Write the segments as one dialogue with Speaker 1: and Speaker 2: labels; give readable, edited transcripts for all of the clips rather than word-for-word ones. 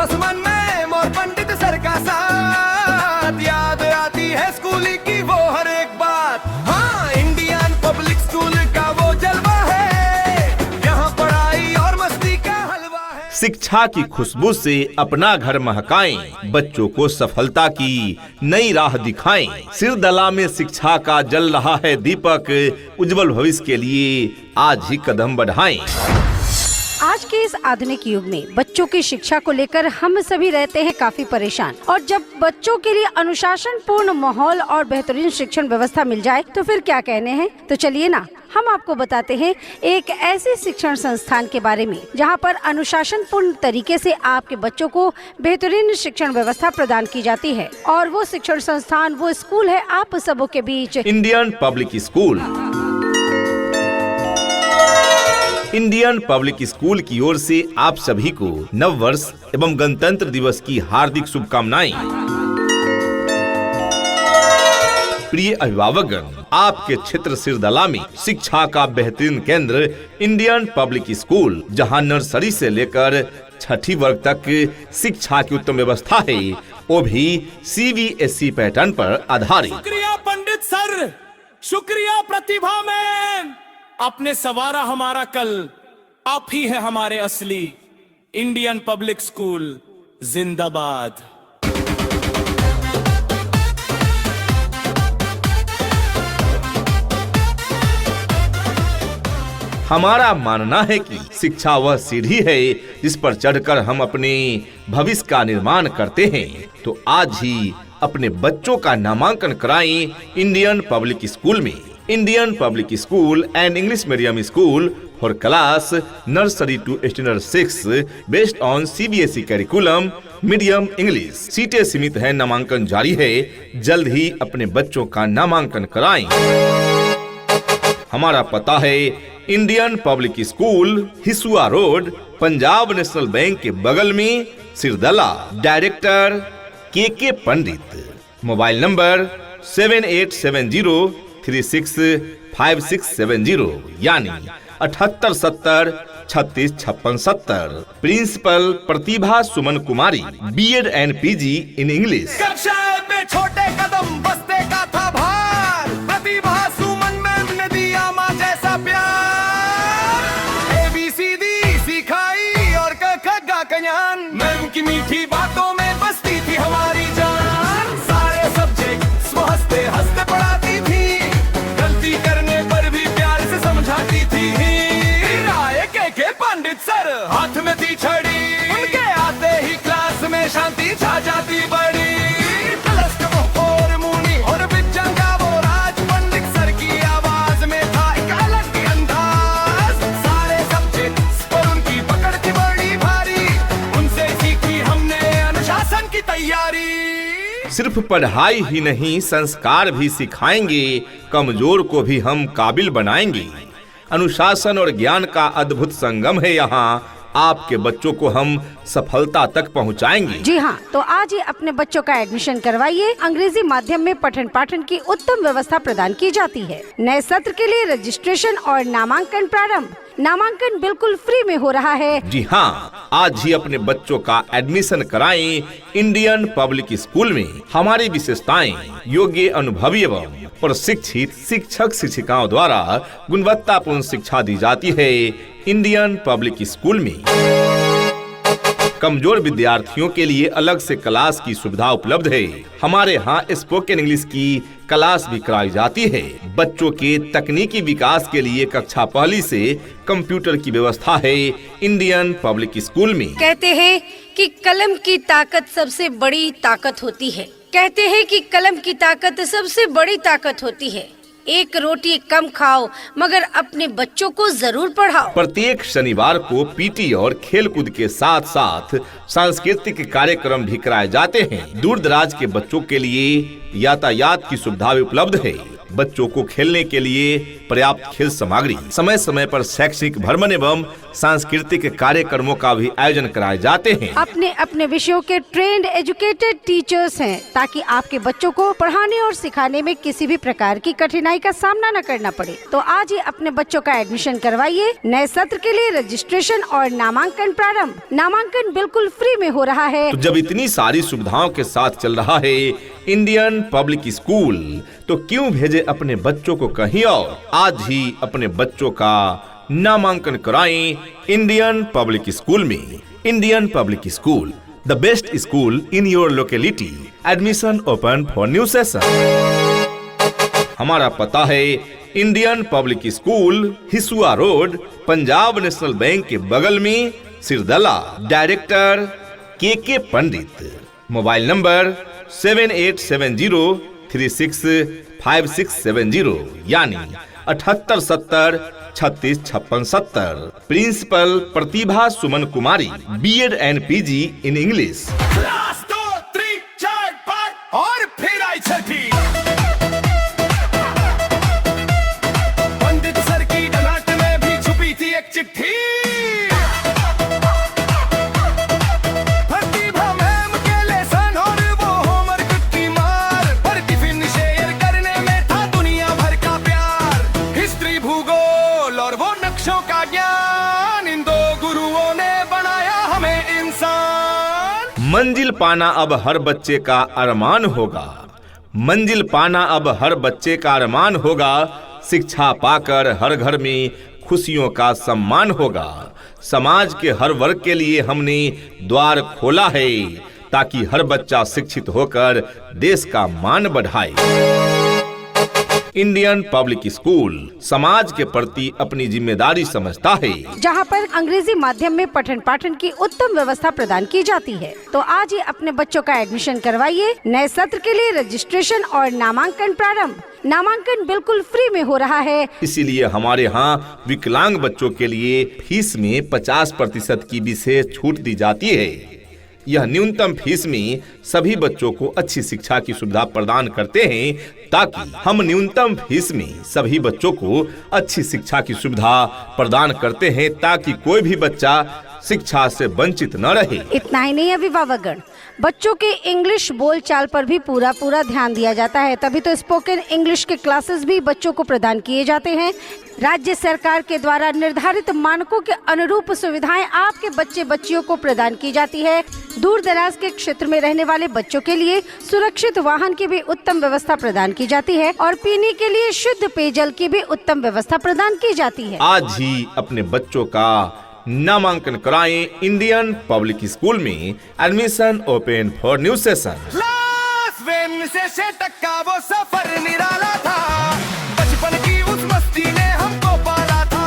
Speaker 1: बस मन में मोर पंडित सर का साथ, याद आती है स्कूल की वो हर एक बात। हाँ, इंडियन पब्लिक स्कूल का वो जलवा है, यहाँ पढ़ाई और मस्ती का हलवा है।
Speaker 2: शिक्षा की खुशबू से अपना घर महकाएं, बच्चों को सफलता की नई राह दिखाएं। सिरदला में शिक्षा का जल रहा है दीपक, उज्जवल भविष्य के लिए आज ही कदम बढ़ाएं।
Speaker 3: आज के इस आधुनिक युग में बच्चों की शिक्षा को लेकर हम सभी रहते हैं काफी परेशान, और जब बच्चों के लिए अनुशासन पूर्ण माहौल और बेहतरीन शिक्षण व्यवस्था मिल जाए तो फिर क्या कहने हैं। तो चलिए ना, हम आपको बताते हैं एक ऐसे शिक्षण संस्थान के बारे में जहां पर अनुशासन पूर्ण तरीके से आपके बच्चों को बेहतरीन शिक्षण व्यवस्था प्रदान की जाती है। और वो शिक्षण संस्थान, वो स्कूल है आप सबों के बीच
Speaker 2: Indian public school. Indian public school की ओर से आप सभी को नव वर्ष एवं गणतंत्र दिवस की हार्दिक शुभकामनाएं। प्रिय अभिभावकगण, आपके क्षेत्र सिरदला में शिक्षा का बेहतरीन केंद्र इंडियन पब्लिक स्कूल, जहां नर्सरी से लेकर 6ठी वर्ग तक शिक्षा की उत्तम व्यवस्था है, वो भी CBSE पैटर्न पर आधारित।
Speaker 1: शुक्रिया पंडित सर, शुक्रिया प्रतिभा मैम, आपने सवारा हमारा कल, आप ही है हमारे असली। इंडियन पब्लिक स्कूल जिंदाबाद।
Speaker 2: हमारा मानना है कि शिक्षा वह सीढ़ी है जिस पर चढ़कर हम अपने भविष्य का निर्माण करते हैं। तो आज ही अपने बच्चों का नामांकन कराएं इंडियन पब्लिक स्कूल में। Indian public school and English medium school for class nursery to standard 6 based on CBSE curriculum medium English. सीटें सीमित हैं, नामांकन जारी है। जल्द ही अपने बच्चों का नामांकन कराएं। हमारा पता है Indian public school, Hisua road, Punjab national bank के बगल में, Sirdala. Director KK Pandit. Mobile number 7870365670 यानी 7870 365670। Principal Pratibha Suman Kumari, B.Ed and PG in English.
Speaker 1: कक्षा में छोटे कदम बस्ते का था भार, प्रतिभा सुमन मैम ने दिया माँ जैसा प्यार। ABCD सिखाई और क ख ग ज्ञान, मैम की मीठी बातों में बसती थी हमारी जान। सारे सब्जेक्ट हंसते हंसते पढ़ाती थी, गलती करने पर भी प्यार से समझाती थी। राय के पंडित सर हाथ में थी छड़ी, उनके आते ही क्लास में शांति छा जाती बड़ी। और मुनि और विजंगा वो राज, पंडित सर की आवाज में था एक अलग ही अंदाज। सारे सब्जेक्ट पर उनकी पकड़ थी बड़ी भारी, उनसे सीखी हमने अनुशासन की तैयारी।
Speaker 2: सिर्फ पढ़ाई ही नहीं, संस्कार भी सिखाएंगे, कमजोर को भी हम काबिल बनाएंगे। अनुशासन और ज्ञान का अद्भुत संगम है यहाँ, आपके बच्चों को हम सफलता तक पहुँचाएंगे।
Speaker 3: जी हाँ, तो आज ही अपने बच्चों का एडमिशन करवाइए। अंग्रेजी माध्यम में पठन पाठन की उत्तम व्यवस्था प्रदान की जाती है। नए सत्र के लिए रजिस्ट्रेशन और नामांकन प्रारंभ। नामांकन बिल्कुल फ्री में हो रहा है।
Speaker 2: जी हाँ, आज ही अपने बच्चों का एडमिशन कराएं इंडियन पब्लिक स्कूल में। हमारी विशेषताएं योग्य, अनुभवी एवं प्रशिक्षित शिक्षक शिक्षिकाओं द्वारा गुणवत्तापूर्ण शिक्षा दी जाती है। इंडियन पब्लिक स्कूल में कमजोर विद्यार्थियों के लिए अलग से क्लास की सुविधा उपलब्ध है। हमारे यहाँ स्पोकन इंग्लिश की क्लास भी कराई जाती है। बच्चों के तकनीकी विकास के लिए कक्षा 1 से कंप्यूटर की व्यवस्था है इंडियन पब्लिक स्कूल में।
Speaker 3: कहते हैं कि कलम की ताकत सबसे बड़ी ताकत होती है। कहते हैं कि कलम की ताकत सबसे बड़ी ताकत होती है। एक रोटी कम खाओ मगर अपने बच्चों को जरूर पढ़ाओ।
Speaker 2: प्रत्येक शनिवार को PT और खेलकूद के साथ साथ सांस्कृतिक कार्यक्रम भी कराए जाते हैं। दूर दराज के बच्चों के लिए यातायात की सुविधा भी उपलब्ध है। बच्चों को खेलने के लिए पर्याप्त खेल सामग्री, समय समय पर शैक्षणिक भ्रमण एवं सांस्कृतिक कार्यक्रमों का भी आयोजन कराए जाते हैं।
Speaker 3: अपने अपने विषयों के ट्रेंड एजुकेटेड टीचर्स हैं, ताकि आपके बच्चों को पढ़ाने और सिखाने में किसी भी प्रकार की कठिनाई का सामना न करना पड़े। तो आज ही अपने बच्चों का एडमिशन करवाइए। नए सत्र के लिए रजिस्ट्रेशन और नामांकन प्रारंभ। नामांकन बिल्कुल फ्री में हो रहा है।
Speaker 2: तो जब इतनी सारी सुविधाओं के साथ चल रहा है इंडियन पब्लिक स्कूल, तो क्यों भेजे अपने बच्चों को कहीं और। आज ही अपने बच्चों का नामांकन कराएं इंडियन पब्लिक स्कूल में। Indian public school, the best school in your locality. Admission open for new session. हमारा पता है Indian public school, Hisua road, Punjab national bank के बगल में, सिरदला। डायरेक्टर के पंडित। मोबाइल नंबर 7870365670, यानी 7870 3656 70। Principal Pratibha Suman Kumari, BEd and PG in English.
Speaker 1: Class 2, 3, 4, 5 और फिर आई छठी। पंडित सर की डनाट में भी छुपी थी एक चिट्ठी। प्रतिभा मैम के लेसन और वो होमवर्क की मार, पर टिफिन शेयर करने में था दुनिया भर का प्यार। हिस्ट्री, भूगोल और वो नक्शों का ज्ञान, इन दो गुरुओं ने बनाया हमें इंसान।
Speaker 2: मंजिल पाना अब हर बच्चे का अरमान होगा। मंजिल पाना अब हर बच्चे का अरमान होगा। शिक्षा पाकर हर घर में खुशियों का सम्मान होगा। समाज के हर वर्ग के लिए हमने द्वार खोला है, ताकि हर बच्चा शिक्षित होकर देश का मान बढ़ाए। इंडियन पब्लिक स्कूल समाज के प्रति अपनी जिम्मेदारी समझता है,
Speaker 3: जहां पर अंग्रेजी माध्यम में पठन पाठन की उत्तम व्यवस्था प्रदान की जाती है। तो आज ही अपने बच्चों का एडमिशन करवाइए। नए सत्र के लिए रजिस्ट्रेशन और नामांकन प्रारंभ। नामांकन बिल्कुल फ्री में हो रहा है।
Speaker 2: इसीलिए हमारे यहाँ विकलांग बच्चों के लिए फीस में 50% की विशेष छूट दी जाती है। यह न्यूनतम फीस में सभी बच्चों को अच्छी शिक्षा की सुविधा प्रदान करते हैं, ताकि हम न्यूनतम फीस में सभी बच्चों को अच्छी शिक्षा की सुविधा प्रदान करते हैं, ताकि कोई भी बच्चा शिक्षा से वंचित न रहे।
Speaker 3: इतना ही नहीं, अभिभावकगण, बच्चों के इंग्लिश बोलचाल पर भी पूरा ध्यान दिया जाता है। तभी तो स्पोकन इंग्लिश के क्लासेस भी बच्चों को प्रदान किए जाते हैं। राज्य सरकार के द्वारा निर्धारित मानकों के अनुरूप सुविधाएं आपके बच्चे बच्चियों को प्रदान की जाती है। दूर दराज के क्षेत्र में रहने वाले बच्चों के लिए सुरक्षित वाहन की भी उत्तम व्यवस्था प्रदान की जाती है और पीने के लिए शुद्ध पेयजल की भी उत्तम व्यवस्था प्रदान की जाती है।
Speaker 2: आज ही अपने बच्चों का नामांकन कराएं इंडियन पब्लिक स्कूल में। Admission open for new session.
Speaker 1: Class when से टक्का वो सफर निराला था। बचपन की उस मस्ती ने हमको पाला था।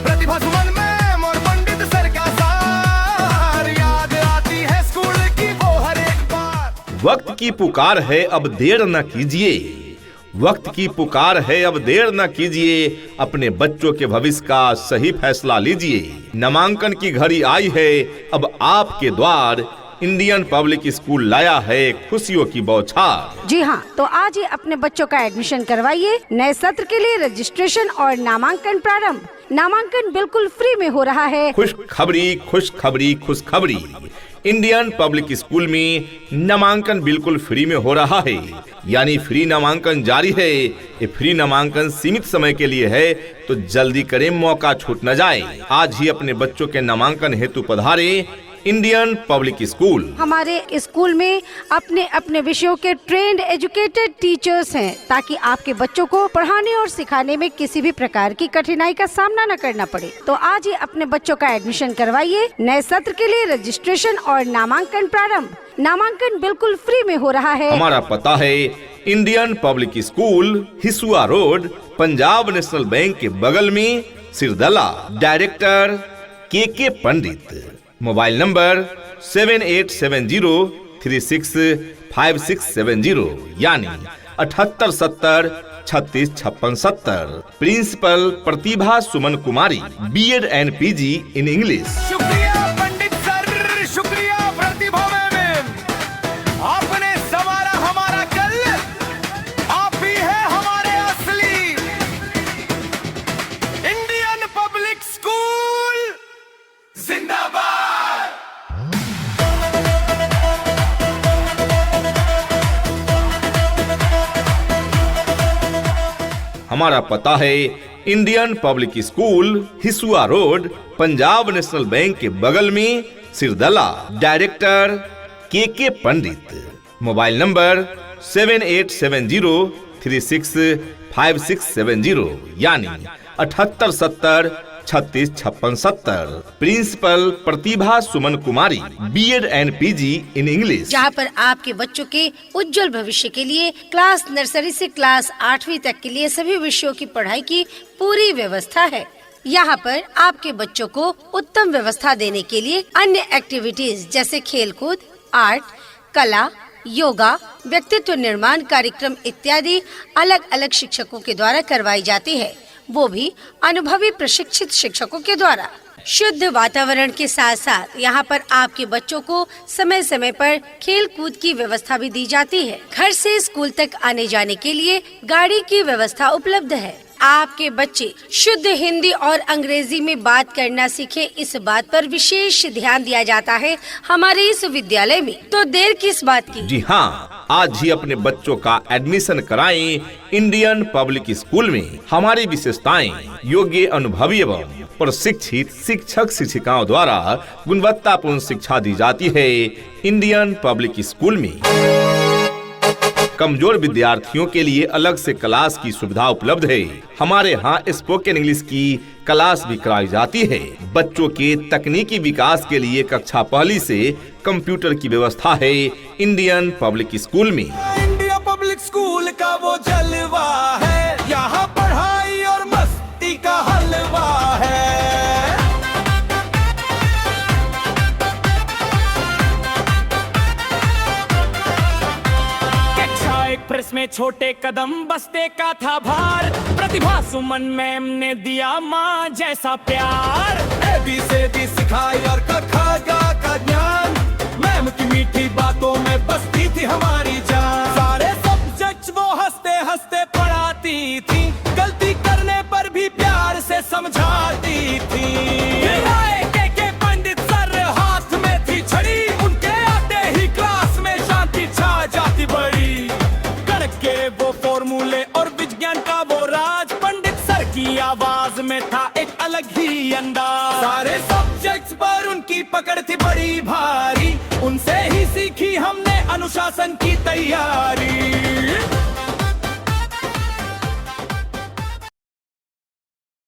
Speaker 1: प्रतिभा सुमन मैम और पंडित सर का सार, याद आती है स्कूल की वो हर एक बार।
Speaker 2: वक्त की पुकार है, अब देर न कीजिए। वक्त की पुकार है, अब देर न कीजिए। अपने बच्चों के भविष्य का सही फैसला लीजिए। नामांकन की घड़ी आई है, अब आपके द्वार इंडियन पब्लिक स्कूल लाया है खुशियों की बौछार।
Speaker 3: जी हाँ, तो आज ही अपने बच्चों का एडमिशन करवाइए। नए सत्र के लिए रजिस्ट्रेशन और नामांकन प्रारंभ। नामांकन बिल्कुल फ्री में हो रहा है।
Speaker 2: खुशखबरी, खुशखबरी, खुशखबरी। इंडियन पब्लिक स्कूल में नामांकन बिल्कुल फ्री में हो रहा है, यानी फ्री नामांकन जारी है। ये फ्री नामांकन सीमित समय के लिए है, तो जल्दी करें, मौका छूट न जाए। आज ही अपने बच्चों के नामांकन हेतु पधारे इंडियन पब्लिक स्कूल।
Speaker 3: हमारे स्कूल में अपने अपने विषयों के ट्रेंड एजुकेटेड टीचर्स हैं, ताकि आपके बच्चों को पढ़ाने और सिखाने में किसी भी प्रकार की कठिनाई का सामना न करना पड़े। तो आज ही अपने बच्चों का एडमिशन करवाइए। नए सत्र के लिए रजिस्ट्रेशन और नामांकन प्रारंभ। नामांकन बिल्कुल फ्री में हो रहा है।
Speaker 2: हमारा पता है Indian public school, Hisua road, Punjab national bank के बगल में, सिरदला। डायरेक्टर के पंडित। मोबाइल नंबर 7870365670, यानी 7870 3656 70। Principal Pratibha Suman Kumari, BEd and PG in English.
Speaker 1: शुक्रिया पंडित सर, शुक्रिया प्रतिभा मैम, आपने संवारा हमारा कल। आप ही है हमारे असली
Speaker 2: हमारा पता है Indian public school, Hisua road, Punjab national bank के बगल में, सिरदला। डायरेक्टर के पंडित। मोबाइल नंबर 7870365670 यानी 7870365670। Principal Pratibha Suman Kumari, B.Ed and PG in English.
Speaker 3: जहाँ पर आपके बच्चों के उज्जवल भविष्य के लिए क्लास नर्सरी से क्लास 8वीं तक के लिए सभी विषयों की पढ़ाई की पूरी व्यवस्था है। यहाँ पर आपके बच्चों को उत्तम व्यवस्था देने के लिए अन्य एक्टिविटीज जैसे खेलकूद, आर्ट, कला, योगा, व्यक्तित्व निर्माण कार्यक्रम इत्यादि अलग अलग शिक्षकों के द्वारा करवाई जाती है, वो भी अनुभवी प्रशिक्षित शिक्षकों के द्वारा। शुद्ध वातावरण के साथ साथ यहाँ पर आपके बच्चों को समय समय पर खेल कूद की व्यवस्था भी दी जाती है। घर से स्कूल तक आने जाने के लिए गाड़ी की व्यवस्था उपलब्ध है। आपके बच्चे शुद्ध हिंदी और अंग्रेजी में बात करना सीखे, इस बात पर विशेष ध्यान दिया जाता है हमारे इस विद्यालय में। तो देर किस बात की?
Speaker 2: जी हाँ, आज ही अपने बच्चों का एडमिशन कराएं इंडियन पब्लिक स्कूल में। हमारी विशेषताएं योग्य, अनुभवी एवं प्रशिक्षित शिक्षक शिक्षिकाओं द्वारा गुणवत्तापूर्ण शिक्षा दी जाती है इंडियन पब्लिक स्कूल में। कमजोर विद्यार्थियों के लिए अलग से क्लास की सुविधा उपलब्ध है। हमारे यहाँ स्पोकन इंग्लिश की क्लास भी कराई जाती है। बच्चों के तकनीकी विकास के लिए कक्षा 1 से कंप्यूटर की व्यवस्था है इंडियन पब्लिक स्कूल में।
Speaker 1: इंडिया पब्लिक स्कूल का वो जलवा है, यहाँ पढ़ाई और मस्ती का हलवा है।
Speaker 4: एक्सप्रेस में छोटे कदम बस्ते का था भार, प्रतिभा सुमन मैम ने दिया माँ जैसा प्यार।
Speaker 1: ABCD सिखाई और क ख ग का ज्ञान, मैम की मीठी बातों में बसती थी हमारी जान। सारे सब्जेक्ट्स वो हंसते हंसते पढ़ाती थी, गलती करने पर भी प्यार से समझाती थी। के पंडित सर हाथ में थी छड़ी, उनके आते ही क्लास में शांति छा जाती बड़ी। के वो फॉर्मूले और विज्ञान का वो राज, पंडित सर की आवाज में था एक अलग ही अंदाज। सारे सब्जेक्ट्स पर उनकी पकड़ थी बड़ी भारी, उनसे ही सीखी हमने अनुशासन की तैयारी।